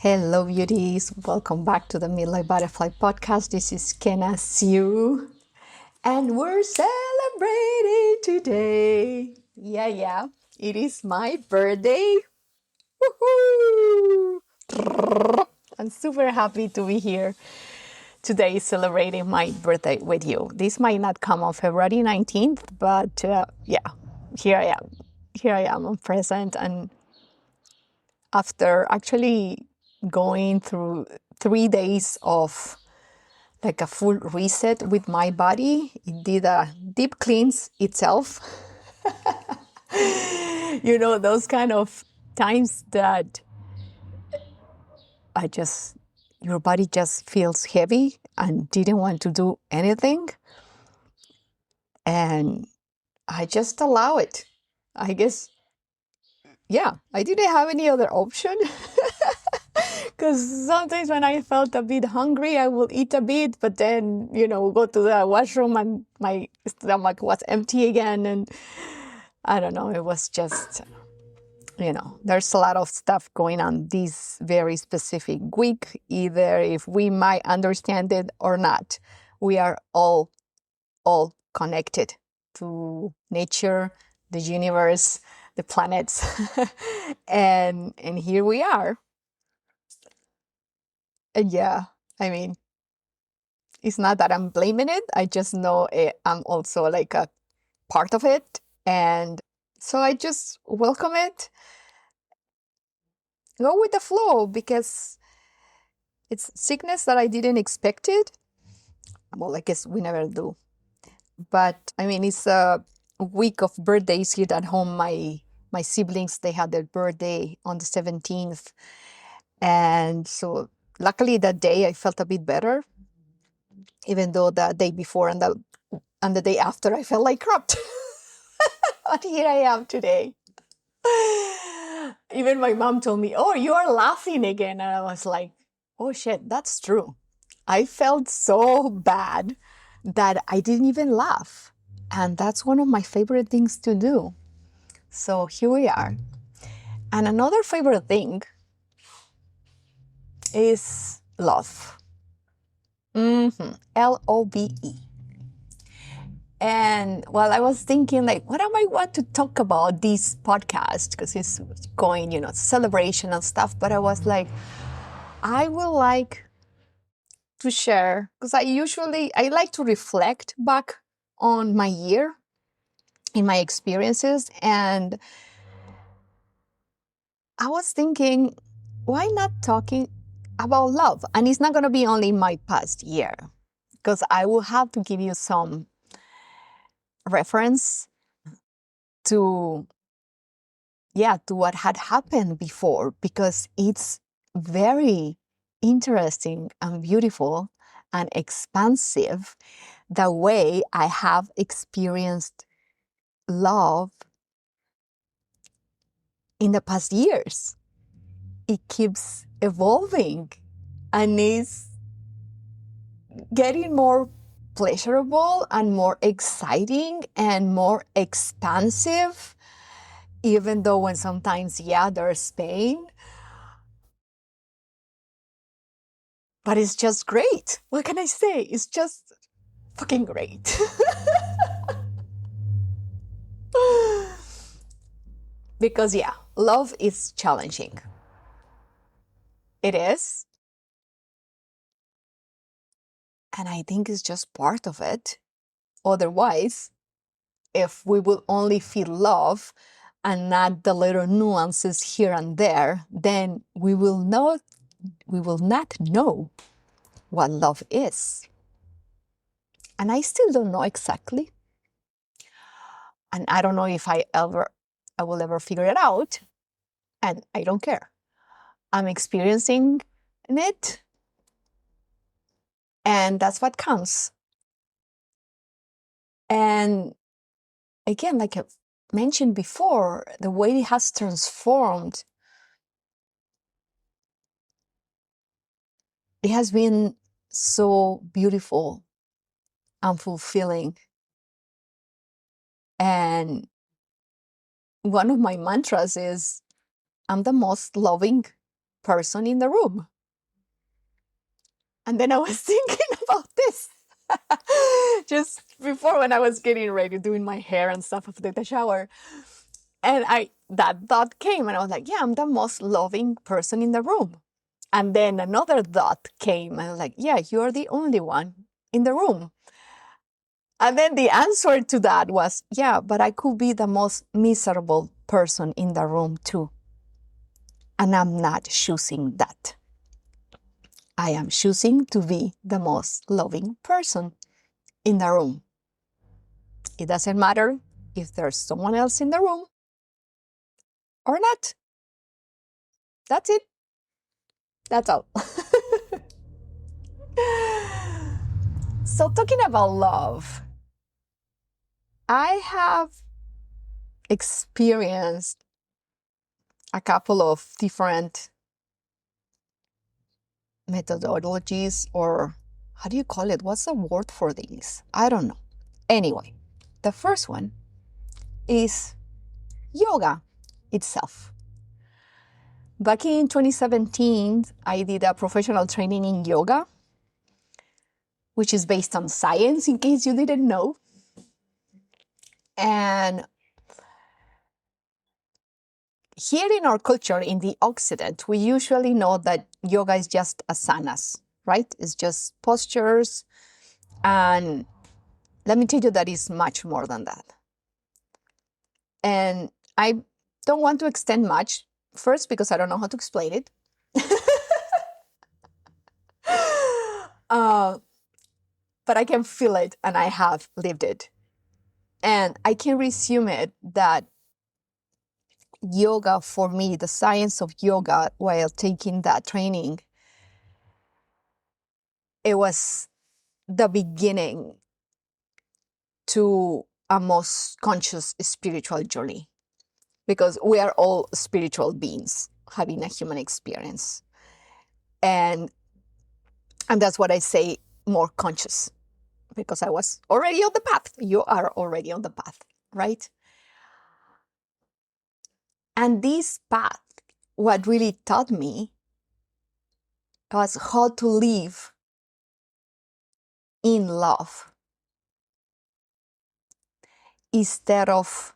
Hello, beauties. Welcome back to the Midlife Butterfly podcast. This is Kenna Sue, and we're celebrating today. Yeah. It is my birthday. Woohoo! I'm super happy to be here today celebrating my birthday with you. This might not come on February 19th, but here I am. Here I am. I'm present, and after actually going through 3 days of like a full reset with my body, it did a deep cleanse itself. Those kind of times that your body just feels heavy and didn't want to do anything. And I just allow it. I guess, I didn't have any other option. Because sometimes when I felt a bit hungry, I will eat a bit, but then, go to the washroom and my stomach was empty again. And I don't know, it was just, there's a lot of stuff going on this very specific week, either if we might understand it or not. We are all connected to nature, the universe, the planets. and here we are. And I mean, it's not that I'm blaming it. I just know I'm also like a part of it. And so I just welcome it, go with the flow, because it's sickness that I didn't expect it. Well, I guess we never do. But I mean, it's a week of birthdays here at home. My siblings, they had their birthday on the 17th. And so luckily that day I felt a bit better, even though the day before and the day after I felt like crap. But here I am today. Even my mom told me, "Oh, you are laughing again." And I was like, "Oh shit, that's true." I felt so bad that I didn't even laugh. And that's one of my favorite things to do. So here we are. And another favorite thing is love. Love. And while I was thinking, like, what am I want to talk about this podcast? Because it's going, celebration and stuff. But I was like, I would like to share, because I like to reflect back on my year, in my experiences. And I was thinking, why not talking about love? And it's not going to be only my past year, because I will have to give you some reference to what had happened before, because it's very interesting and beautiful and expansive the way I have experienced love in the past years. It keeps evolving and is getting more pleasurable and more exciting and more expansive, even though when sometimes, there's pain. But it's just great. What can I say? It's just fucking great. Because, love is challenging. It is. And I think it's just part of it. Otherwise, if we will only feel love and not the little nuances here and there, then we will not know what love is. And I still don't know exactly. And I don't know if I will ever figure it out. And I don't care. I'm experiencing it. And that's what counts. And again, like I mentioned before, the way it has transformed, it has been so beautiful and fulfilling. And one of my mantras is, I'm the most loving person in the room. And then I was thinking about this just before, when I was getting ready, doing my hair and stuff after the shower. And that thought came, and I was like, yeah, I'm the most loving person in the room. And then another thought came, and I was like, yeah, you're the only one in the room. And then the answer to that was, yeah, but I could be the most miserable person in the room too. And I'm not choosing that. I am choosing to be the most loving person in the room. It doesn't matter if there's someone else in the room or not. That's it. That's all. So, talking about love, I have experienced a couple of different methodologies, or how do you call it? What's the word for these? I don't know. Anyway, the first one is yoga itself. Back in 2017, I did a professional training in yoga, which is based on science, in case you didn't know. And here in our culture, in the Occident, we usually know that yoga is just asanas, right? It's just postures. And let me tell you that it's much more than that. And I don't want to extend much, first because I don't know how to explain it. But I can feel it, and I have lived it. And I can resume it that yoga, for me, the science of yoga, while taking that training, it was the beginning to a most conscious spiritual journey, because we are all spiritual beings having a human experience. And that's what I say, more conscious, because I was already on the path. You are already on the path, right? And this path, what really taught me was how to live in love instead of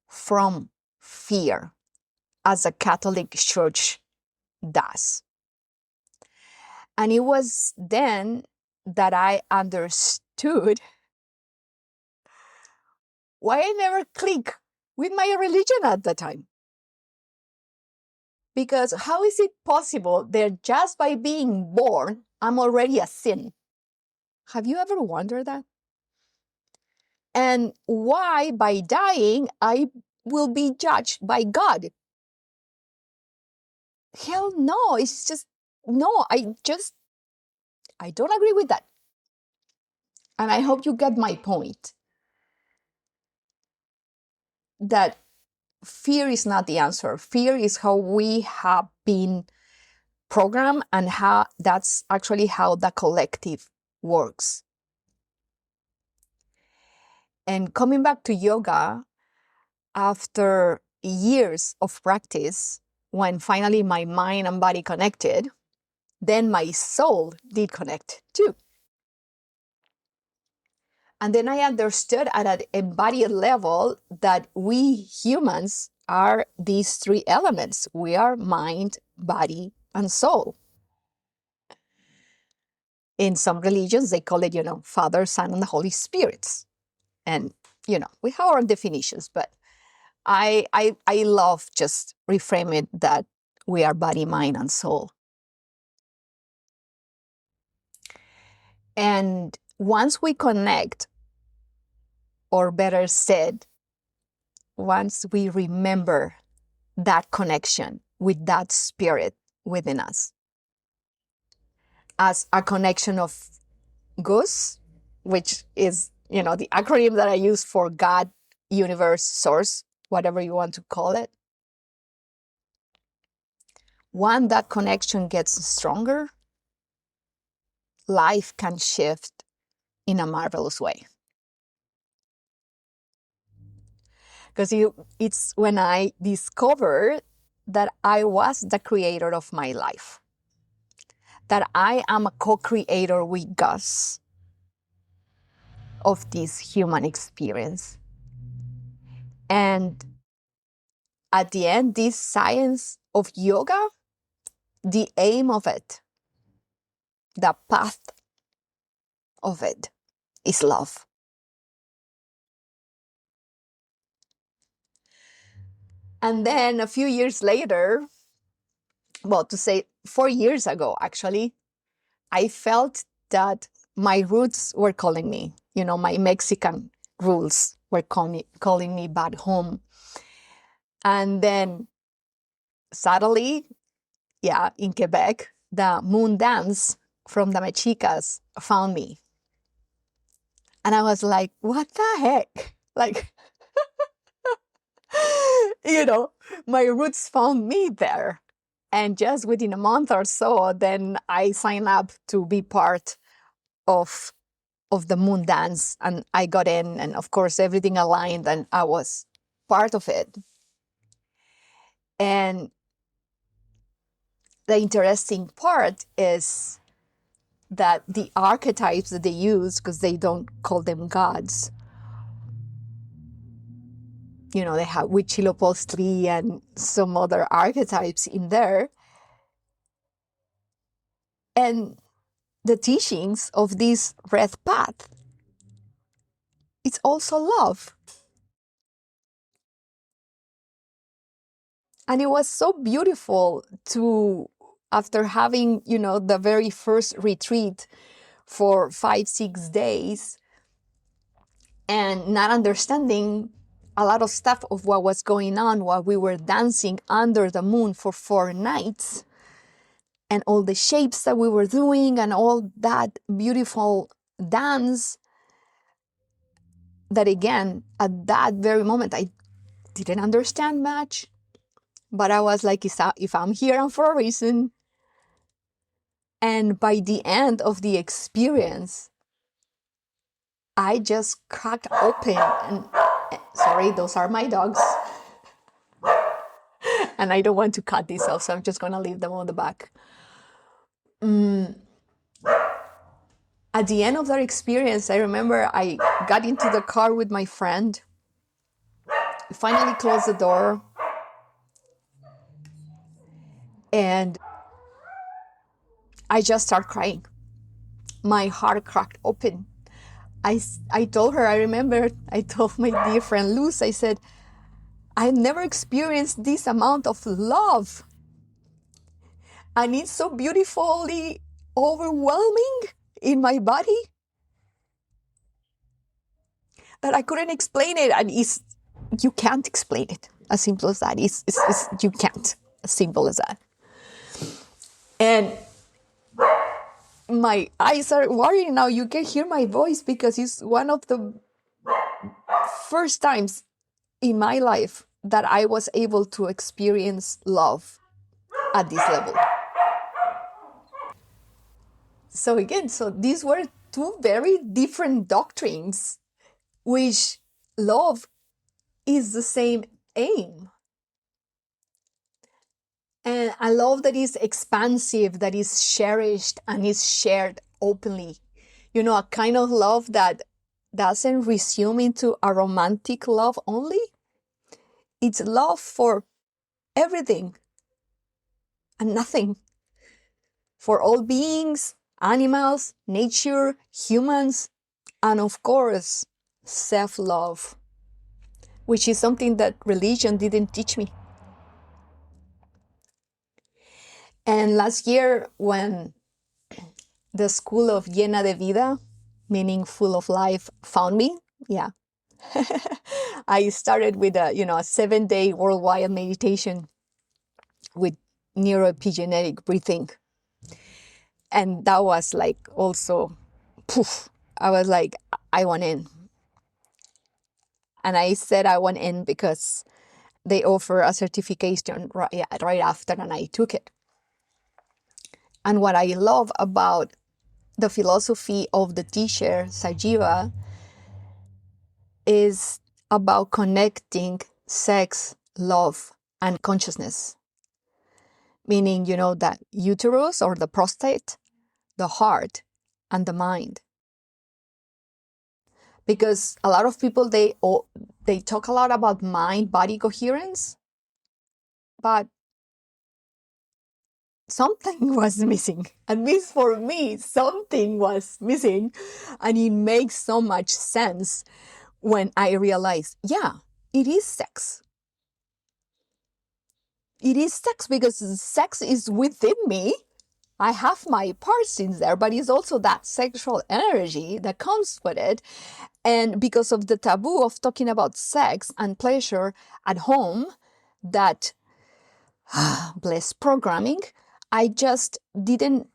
from fear, as a Catholic Church does. And it was then that I understood why I never clicked with my religion at the time. Because how is it possible that just by being born, I'm already a sin? Have you ever wondered that? And why by dying, I will be judged by God? Hell no, it's just, no, I don't agree with that. And I hope you get my point. That fear is not the answer. Fear is how we have been programmed, and how that's actually how the collective works. And coming back to yoga, after years of practice, when finally my mind and body connected, then my soul did connect too. And then I understood at an embodied level that we humans are these three elements. We are mind, body, and soul. In some religions, they call it, Father, Son, and the Holy Spirit. And, we have our definitions, but I love just reframing that we are body, mind, and soul. And once we connect, or better said, once we remember that connection with that spirit within us, as a connection of GUS, which is, the acronym that I use for God, universe, source, whatever you want to call it. When that connection gets stronger, life can shift in a marvelous way. Because it's when I discovered that I was the creator of my life, that I am a co-creator with Gus of this human experience. And at the end, this science of yoga, the aim of it, the path of it is love. And then a few years later, well, to say 4 years ago, actually, I felt that my roots were calling me. My Mexican roots were calling me back home. And then suddenly, in Quebec, the moon dance from the Mexicas found me. And I was like, what the heck? Like, my roots found me there. And just within a month or so, then I signed up to be part of the moon dance, and I got in, and of course everything aligned, and I was part of it. And the interesting part is that the archetypes that they use, because they don't call them gods, they have Huitzilopochtli and some other archetypes in there. And the teachings of this red path, it's also love. And it was so beautiful to, after having, the very first retreat for 5-6 days and not understanding a lot of stuff of what was going on while we were dancing under the moon for 4 nights, and all the shapes that we were doing and all that beautiful dance, that again, at that very moment, I didn't understand much, but I was like, if I'm here, I'm for a reason. And by the end of the experience, I just cracked open, and sorry, those are my dogs. And I don't want to cut these off, so I'm just going to leave them on the back. At the end of that experience, I remember I got into the car with my friend, finally closed the door, and I just started crying. My heart cracked open. I told her, I told my dear friend Luz, I said, I've never experienced this amount of love. And it's so beautifully overwhelming in my body that I couldn't explain it. And you can't explain it. As simple as that. You can't. As simple as that. And my eyes are watering now. You can hear my voice because it's one of the first times in my life that I was able to experience love at this level. So again, these were two very different doctrines, which love is the same aim. And I love that it's expansive, that is cherished and is shared openly. A kind of love that doesn't resume into a romantic love only. It's love for everything and nothing. For all beings, animals, nature, humans, and of course, self-love, which is something that religion didn't teach me. And last year, when the school of llena de vida, meaning full of life, found me, I started with a 7-day worldwide meditation with neuroepigenetic breathing. And that was like also, poof, I was like, I want in. And I said I want in because they offer a certification right after, and I took it. And what I love about the philosophy of the teacher, Sajiva, is about connecting sex, love, and consciousness. meaning, the uterus or the prostate, the heart, and the mind. Because a lot of people, they talk a lot about mind-body coherence, but something was missing. At least for me, something was missing. And it makes so much sense when I realized, yeah, it is sex. It is sex because sex is within me. I have my parts in there, but it's also that sexual energy that comes with it. And because of the taboo of talking about sex and pleasure at home, that bless programming, I just didn't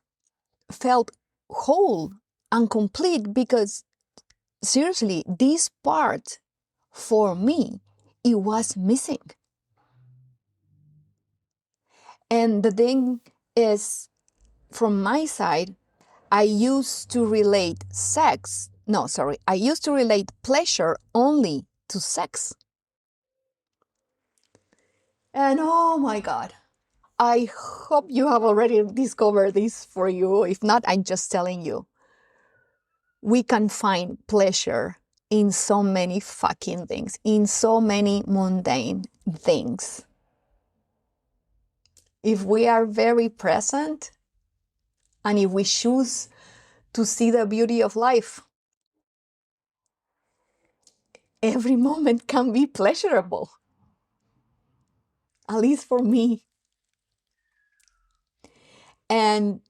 felt whole and complete, because seriously, this part for me, it was missing. And the thing is, from my side, I used to relate pleasure only to sex. And oh my God, I hope you have already discovered this for you. If not, I'm just telling you. We can find pleasure in so many fucking things, in so many mundane things. If we are very present and if we choose to see the beauty of life, every moment can be pleasurable. At least for me. And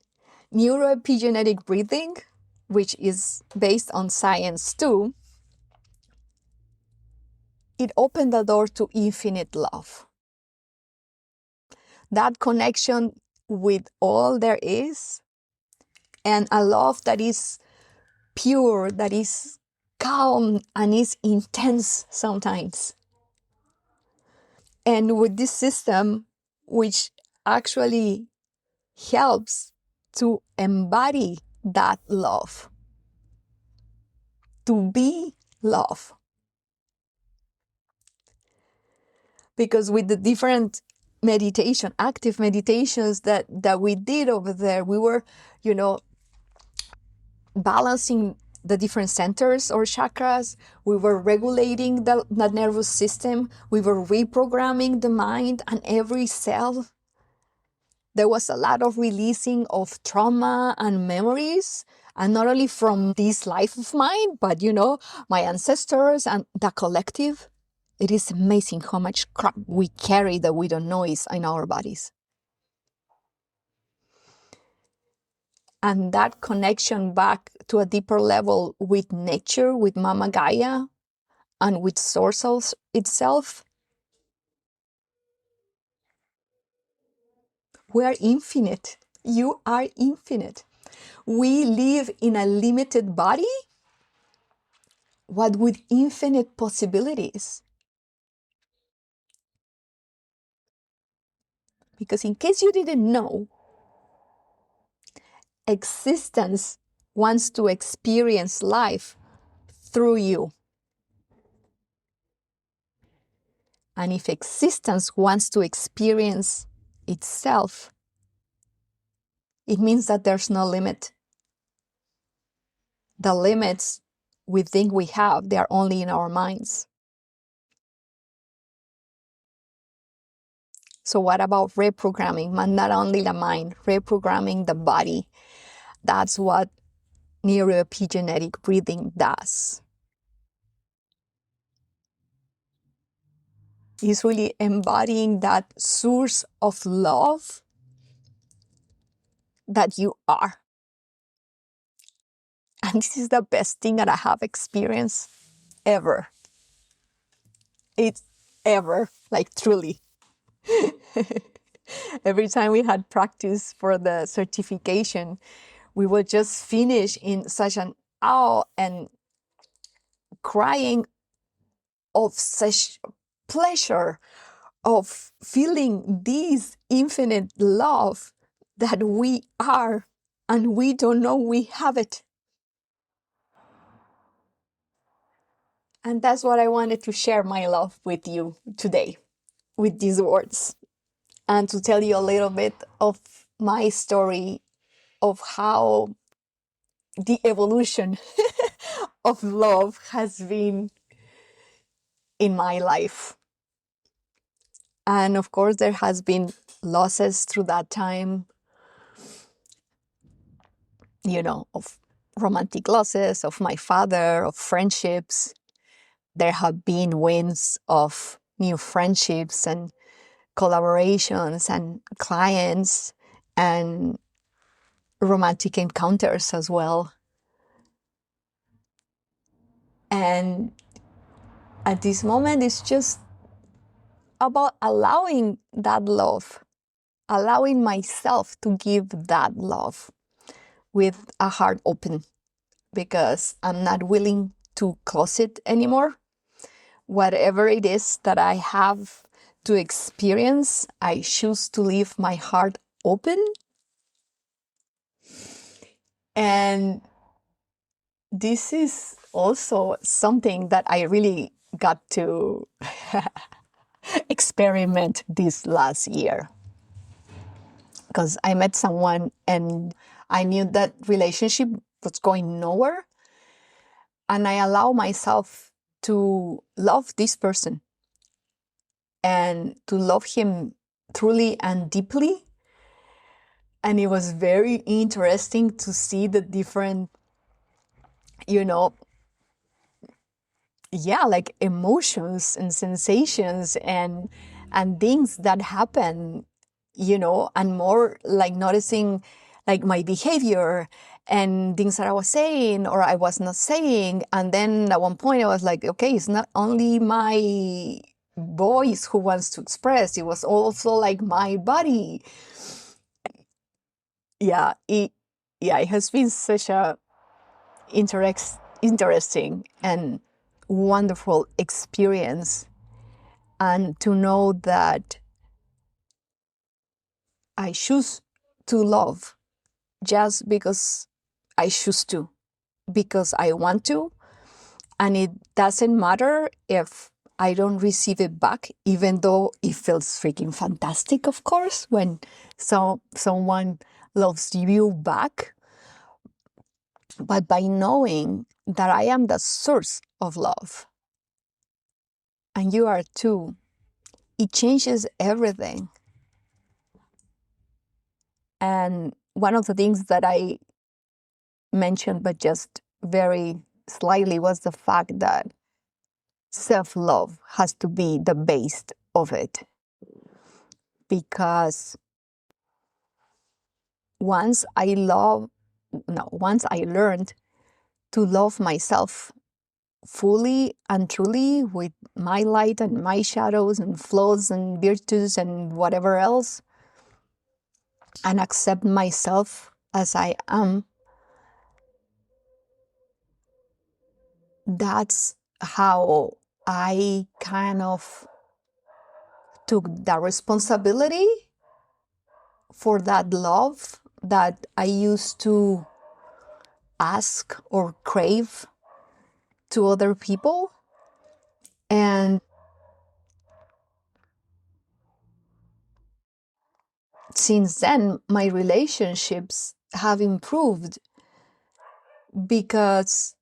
neuroepigenetic breathing, which is based on science too, it opened the door to infinite love. That connection with all there is, and a love that is pure, that is calm, and is intense sometimes. And with this system, which actually helps to embody that love, to be love. Because with the different active meditations that we did over there, we were, balancing the different centers or chakras. We were regulating the nervous system. We were reprogramming the mind and every cell. There was a lot of releasing of trauma and memories, and not only from this life of mine, but, my ancestors and the collective. It is amazing how much crap we carry that we don't know is in our bodies. And that connection back to a deeper level with nature, with Mama Gaia, and with Source itself. We are infinite. You are infinite. We live in a limited body, but with infinite possibilities. Because in case you didn't know, existence wants to experience life through you. And if existence wants to experience itself, it means that there's no limit. The limits we think we have, they are only in our minds. So what about reprogramming? Not only the mind, reprogramming the body. That's what neuroepigenetic breathing does. It's really embodying that source of love that you are. And this is the best thing that I have experienced ever. It's ever, like truly. Every time we had practice for the certification, we would just finish in such an awe and crying of such pleasure of feeling this infinite love that we are, and we don't know we have it. And that's what I wanted to share my love with you today, with these words. and to tell you a little bit of my story of how the evolution of love has been in my life. And of course, there has been losses through that time, of romantic losses, of my father, of friendships. There have been wins of new friendships and collaborations and clients and romantic encounters as well. And at this moment, it's just about allowing that love, allowing myself to give that love with a heart open, because I'm not willing to close it anymore. Whatever it is that I have to experience, I choose to leave my heart open. And this is also something that I really got to experiment this last year, because I met someone and I knew that relationship was going nowhere, and I allow myself to love this person and to love him truly and deeply. And it was very interesting to see the different, like emotions and sensations and things that happen, and more like noticing like my behavior and things that I was saying or I was not saying. And then at one point I was like, okay, it's not only my voice who wants to express, it was also like my body. It has been such a interesting and wonderful experience, and to know that I choose to love just because I choose to, because I want to, and it doesn't matter if I don't receive it back, even though it feels freaking fantastic, of course, when someone loves you back. But by knowing that I am the source of love, and you are too, it changes everything. And one of the things that I mentioned, but just very slightly, was the fact that self-love has to be the base of it. Because once I learned to love myself fully and truly, with my light and my shadows and flaws and virtues and whatever else, and accept myself as I am, that's how I kind of took the responsibility for that love that I used to ask or crave to other people. And since then, my relationships have improved, because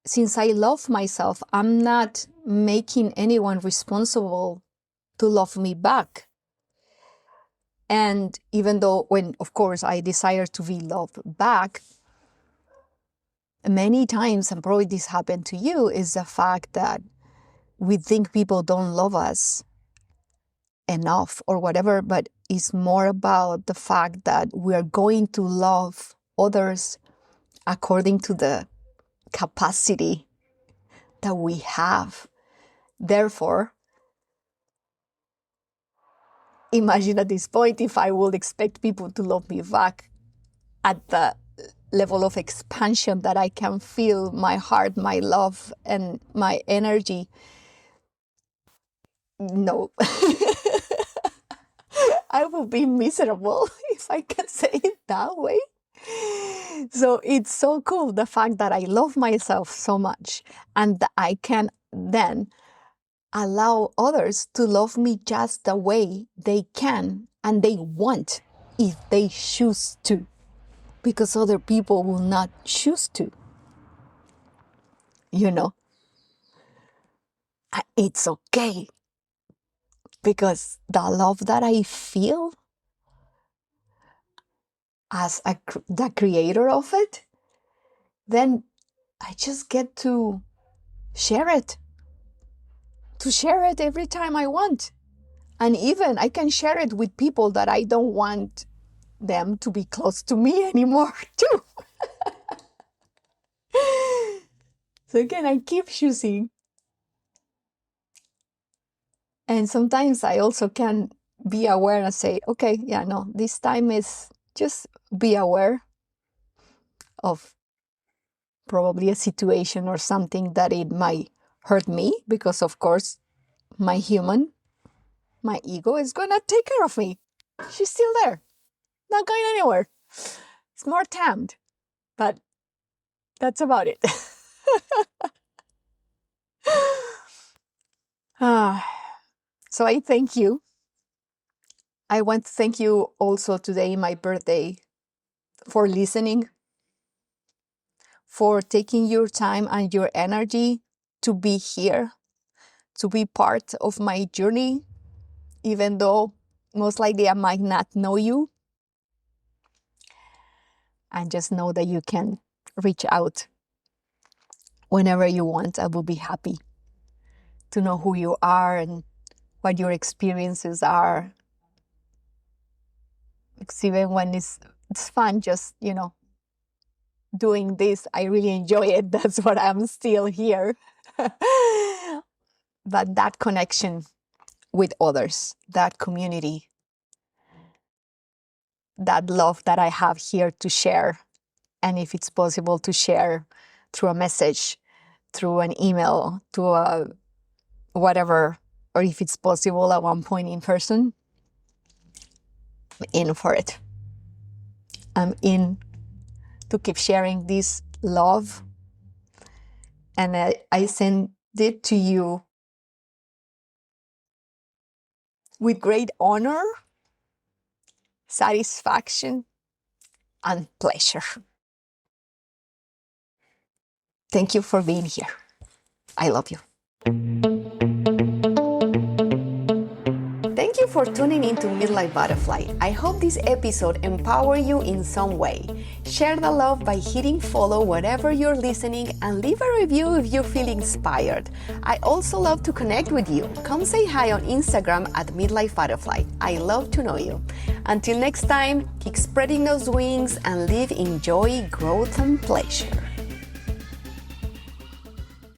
since I love myself, I'm not making anyone responsible to love me back. And even though, when, of course, I desire to be loved back, many times, and probably this happened to you, is the fact that we think people don't love us enough or whatever, but it's more about the fact that we are going to love others according to the capacity that we have. Therefore, imagine at this point if I would expect people to love me back at the level of expansion that I can feel my heart, my love, and my energy. No. I would be miserable, if I can say it that way. So it's so cool, the fact that I love myself so much, and that I can then allow others to love me just the way they can and they want if they choose to, because other people will not choose to. You know, it's okay, because the love that I feel as the creator of it, then I just get to share it every time I want. And even I can share it with people that I don't want them to be close to me anymore too. So again, I keep choosing. And sometimes I also can be aware and say, okay, yeah, no, this time is just be aware of probably a situation or something that it might hurt me, because of course my ego is gonna take care of me. She's still there, not going anywhere. It's more tamed, but that's about it. So I thank you. I want to thank you also today, my birthday, for listening, for taking your time and your energy to be here, to be part of my journey, even though most likely I might not know you. And just know that you can reach out whenever you want. I will be happy to know who you are and what your experiences are. Because even when it's fun, just, doing this, I really enjoy it. That's what I'm still here. But that connection with others, that community, that love that I have here to share, and if it's possible to share through a message, through an email, to a whatever, or if it's possible at one point in person, I'm in for it. I'm in to keep sharing this love, and I send it to you with great honor, satisfaction, and pleasure. Thank you for being here. I love you. Thank you for tuning into Midlife Butterfly. I hope this episode empowered you in some way. Share the love by hitting follow wherever you're listening, and leave a review if you feel inspired. I also love to connect with you. Come say hi on Instagram at Midlife Butterfly. I love to know you. Until next time, keep spreading those wings and live in joy, growth, and pleasure.